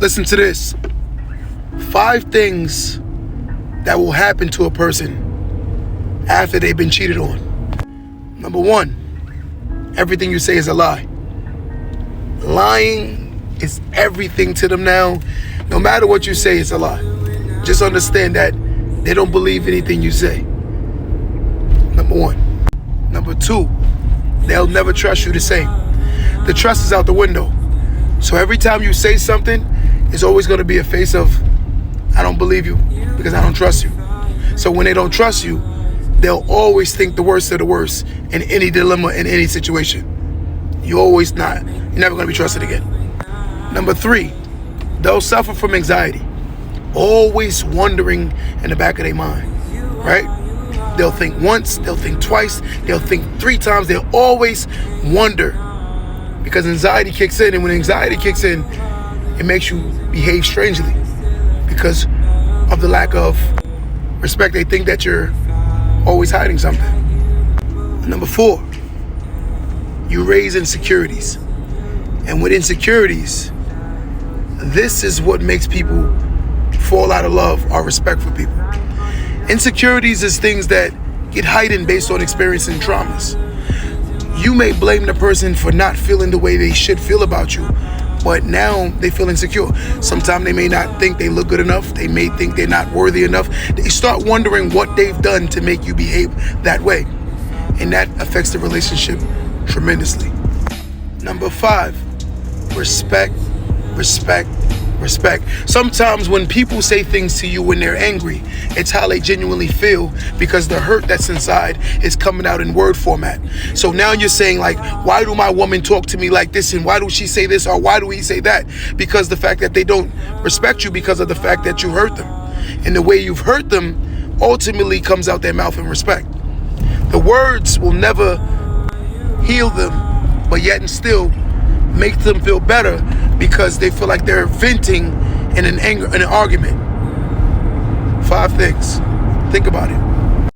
Listen to this. 5 things that will happen to a person after they've been cheated on. Number 1, everything you say is a lie. Lying is everything to them now. No matter what you say, it's a lie. Just understand that they don't believe anything you say. Number 1. Number 2, they'll never trust you the same. The trust is out the window. So every time you say something, it's always going to be a face of, I don't believe you because I don't trust you. So when they don't trust you, they'll always think the worst of the worst in any dilemma, in any situation. You're never going to be trusted again. Number 3, they'll suffer from anxiety. Always wondering in the back of their mind, right? They'll think once, they'll think twice, they'll think 3 times. They'll always wonder because anxiety kicks in. And when anxiety kicks in, it makes you behave strangely because of the lack of respect. They think that you're always hiding something. Number 4, you raise insecurities. And with insecurities, this is what makes people fall out of love or respect for people. Insecurities is things that get heightened based on experiencing traumas. You may blame the person for not feeling the way they should feel about you, but now they feel insecure. Sometimes they may not think they look good enough. They may think they're not worthy enough. They start wondering what they've done to make you behave that way. And that affects the relationship tremendously. Number 5, respect, respect, respect. Sometimes when people say things to you when they're angry, it's how they genuinely feel because the hurt that's inside is coming out in word format. So now you're saying like, why do my woman talk to me like this? And why do she say this? Or why do he say that? Because the fact that they don't respect you because of the fact that you hurt them. And the way you've hurt them ultimately comes out their mouth in respect. The words will never heal them, but yet and still make them feel better because they feel like they're venting in an argument. 5 things. Think about it.